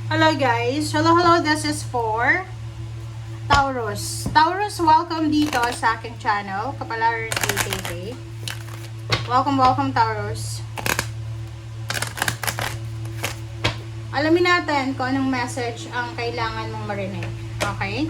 Hello guys, hello, this is for Taurus. Taurus, welcome dito sa aking channel, Kapalaran TV. Welcome Taurus. Alamin natin kung anong message ang kailangan mong marinig. Okay?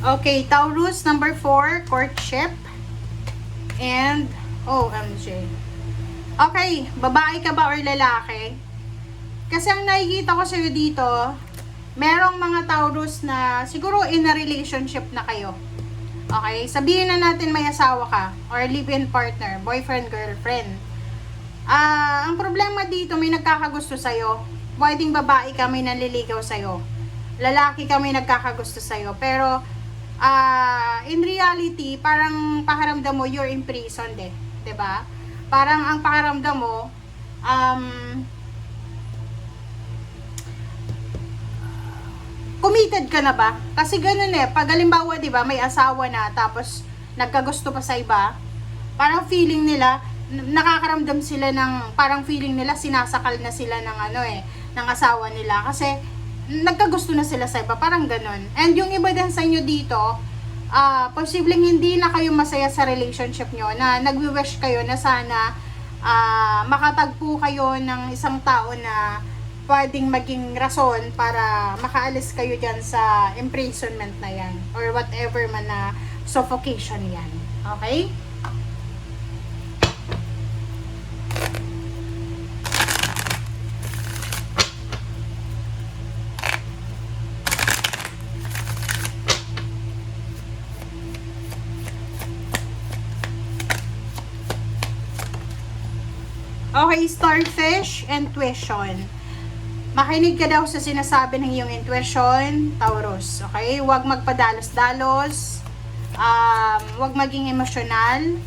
Okay, Taurus, number 4, courtship. And, OMG. Okay, babae ka ba or lalaki? Kasi ang nakikita ko sa'yo dito, merong mga Taurus na siguro in a relationship na kayo. Okay, sabihin na natin may asawa ka or live-in partner, boyfriend, girlfriend. Ang problema dito, may nagkakagusto sa'yo. Pwedeng babae ka, may nanliligaw sa'yo. Lalaki ka, may nagkakagusto sa'yo. Pero, in reality, parang pakiramdam mo, you're imprisoned eh. 'Di ba? Parang ang pakiramdam mo, committed ka na ba? Kasi ganun eh, pag halimbawa, 'di ba, may asawa na, tapos nagkagusto pa sa iba, parang feeling nila, nakakaramdam sila ng, parang feeling nila, sinasakal na sila ng ng asawa nila. Kasi, nagkagusto na sila sa iba, parang ganun. And yung iba din sa inyo dito, posibleng hindi na kayo masaya sa relationship nyo, na nagwi-wish kayo na sana makatagpo kayo ng isang tao na pwedeng maging rason para makaalis kayo dyan sa imprisonment na yan, or whatever man na suffocation yan. Okay? Okay, starfish, intuition. Makinig ka daw sa sinasabi ng iyong intuition, Taurus. Okay? Huwag magpadalos-dalos. Huwag maging emosyonal.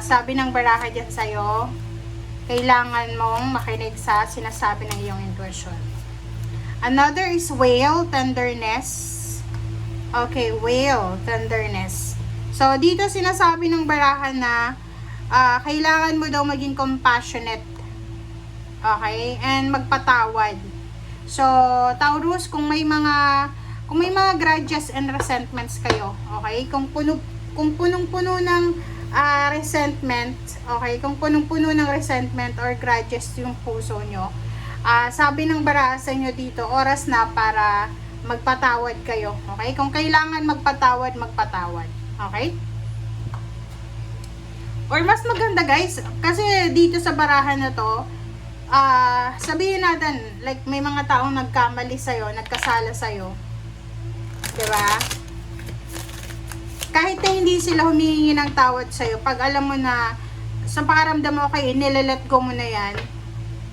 Sabi ng baraha dyan sa'yo, kailangan mong makinig sa sinasabi ng iyong intuition. Another is whale, tenderness. Okay, whale, tenderness. So, dito sinasabi ng baraha na kailangan mo daw maging compassionate. Okay? And magpatawad. So, Taurus, kung may mga grudges and resentments kayo, okay? Kung punong-puno ng resentment, okay? Kung punong-puno ng resentment or grudges yung puso nyo, sabi ng baraha sa inyo dito, oras na para magpatawad kayo. Okay? Kung kailangan magpatawad, magpatawad. Okay? Or mas maganda guys, kasi dito sa barahan na to, sabihin natin, like may mga taong nagkamali sa'yo, nagkasala sa'yo. Diba? Kahit na hindi sila humihingi ng tawad sa'yo, pag alam mo na, sa pakaramdam mo, okay, nilalet go mo na yan,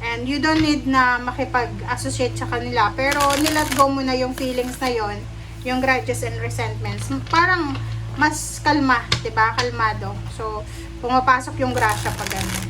and you don't need na makipag-associate sa kanila, pero nilet go mo na yung feelings na yon, yung grudges and resentments, parang mas kalma, diba? Kalmado. So, pumapasok yung grasya pag gano'n.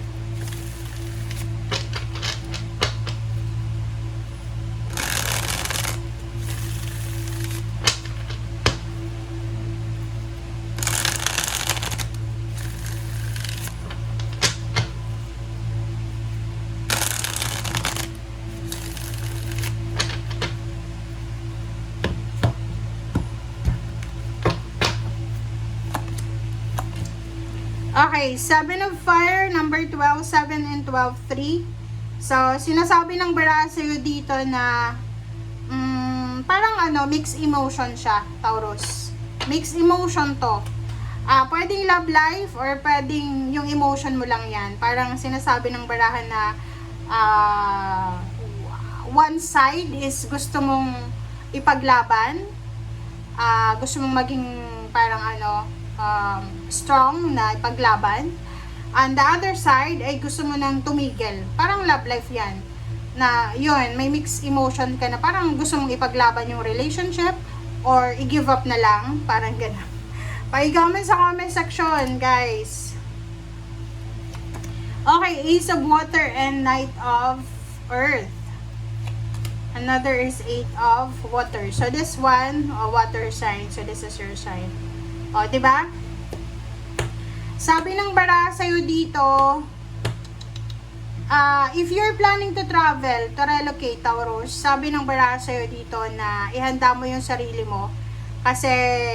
Okay, 7 of fire, number 12, 7 and 12, 3. So, sinasabi ng baraha sa'yo dito na parang mixed emotion siya, Taurus. Mixed emotion to. Pwedeng love life or pwedeng yung emotion mo lang yan. Parang sinasabi ng baraha na one side is gusto mong ipaglaban. Gusto mong maging parang strong na ipaglaban. On the other side, ay gusto mo nang tumigil. Parang love life yan. Na yun, may mixed emotion ka na parang gusto mong ipaglaban yung relationship or i-give up na lang. Parang gano'n. Pa-comment sa comment section, guys. Okay, Ace of Water and Knight of Earth. Another is 8 of water. So this one, water sign. So this is your sign. O, diba? Sabi ng bara sa'yo dito, if you're planning to travel, to relocate, Taurus, sabi ng bara sa'yo dito na ihanda mo yung sarili mo. Kasi,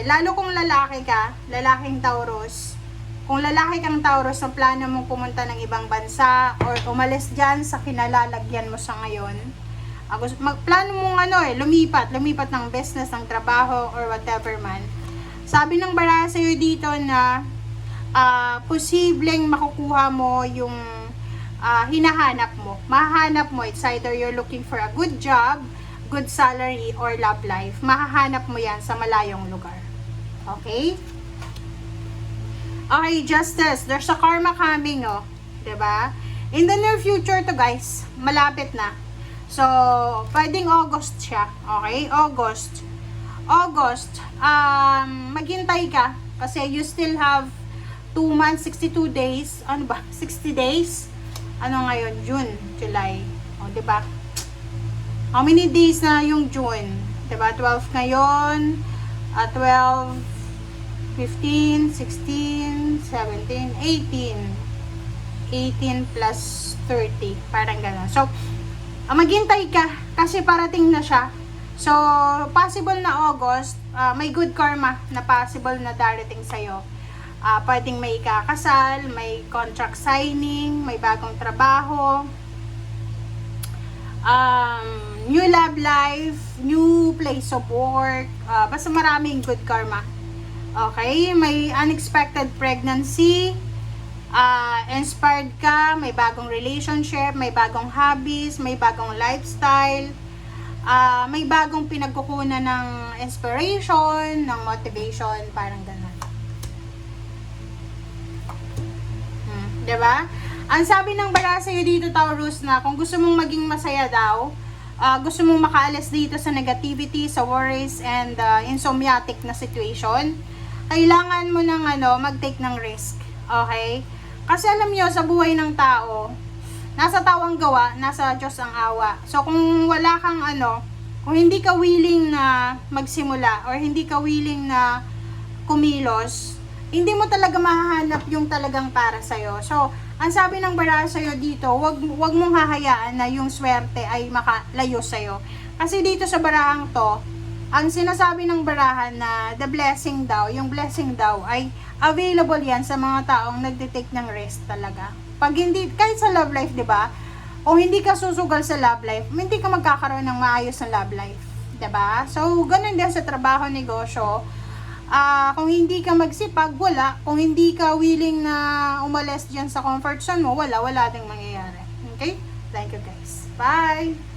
lalo kung lalaki ka, lalaking Taurus, kung lalaki kang Taurus, ang plano mong pumunta ng ibang bansa, or umalis dyan sa kinalalagyan mo sa ngayon, magplano mong lumipat ng business, ng trabaho, or whatever man. Sabi ng bara sa'yo dito na posibleng makukuha mo yung hinahanap mo. Mahahanap mo, it's either you're looking for a good job, good salary, or love life. Mahahanap mo yan sa malayong lugar. Okay? Okay, Justice. There's a karma coming, oh. 'Di ba? In the near future to, guys. Malapit na. So, pwedeng August siya. Okay? August. Maghintay ka. Kasi you still have 2 months, 62 days. Ano ba? 60 days? Ano ngayon? June, July. O, diba? How many days na yung June? Diba? 12 ngayon. 12, 15, 16, 17, 18. 18 plus 30. Parang gano'n. So, maghintay ka kasi parating na siya. So, possible na August, may good karma na possible na darating sa'yo. Pwedeng may kakasal, may contract signing, may bagong trabaho, new love life, new place of work, basta maraming good karma. Okay? May unexpected pregnancy, inspired ka, may bagong relationship, may bagong hobbies, may bagong lifestyle, may bagong pinagkukunan ng inspiration, ng motivation, parang gano'n. Diba? Ang sabi ng bara sa'yo dito, Taurus, na kung gusto mong maging masaya daw, gusto mong makaalis dito sa negativity, sa worries, and insomniatic na situation, kailangan mo ng mag-take ng risk. Okay? Kasi alam nyo, sa buhay ng tao, nasa tao ang gawa, nasa Diyos ang awa. So, kung wala kang kung hindi ka willing na magsimula, or hindi ka willing na kumilos, hindi mo talaga mahahanap yung talagang para sa'yo. So, ang sabi ng bara sa'yo dito, wag mong hahayaan na yung swerte ay makalayo sa'yo. Kasi dito sa barahang to, ang sinasabi ng barahan na the blessing daw, yung blessing daw ay available yan sa mga taong nagtitake ng risk talaga. Pag hindi, kahit sa love life, di ba? O hindi ka susugal sa love life, hindi ka magkakaroon ng maayos na love life. Di ba? So, ganun din sa trabaho, negosyo. Kung hindi ka magsipag, wala. Kung hindi ka willing na umalis dyan sa comfort zone mo, wala ding mangyayari. Okay? Thank you, guys. Bye!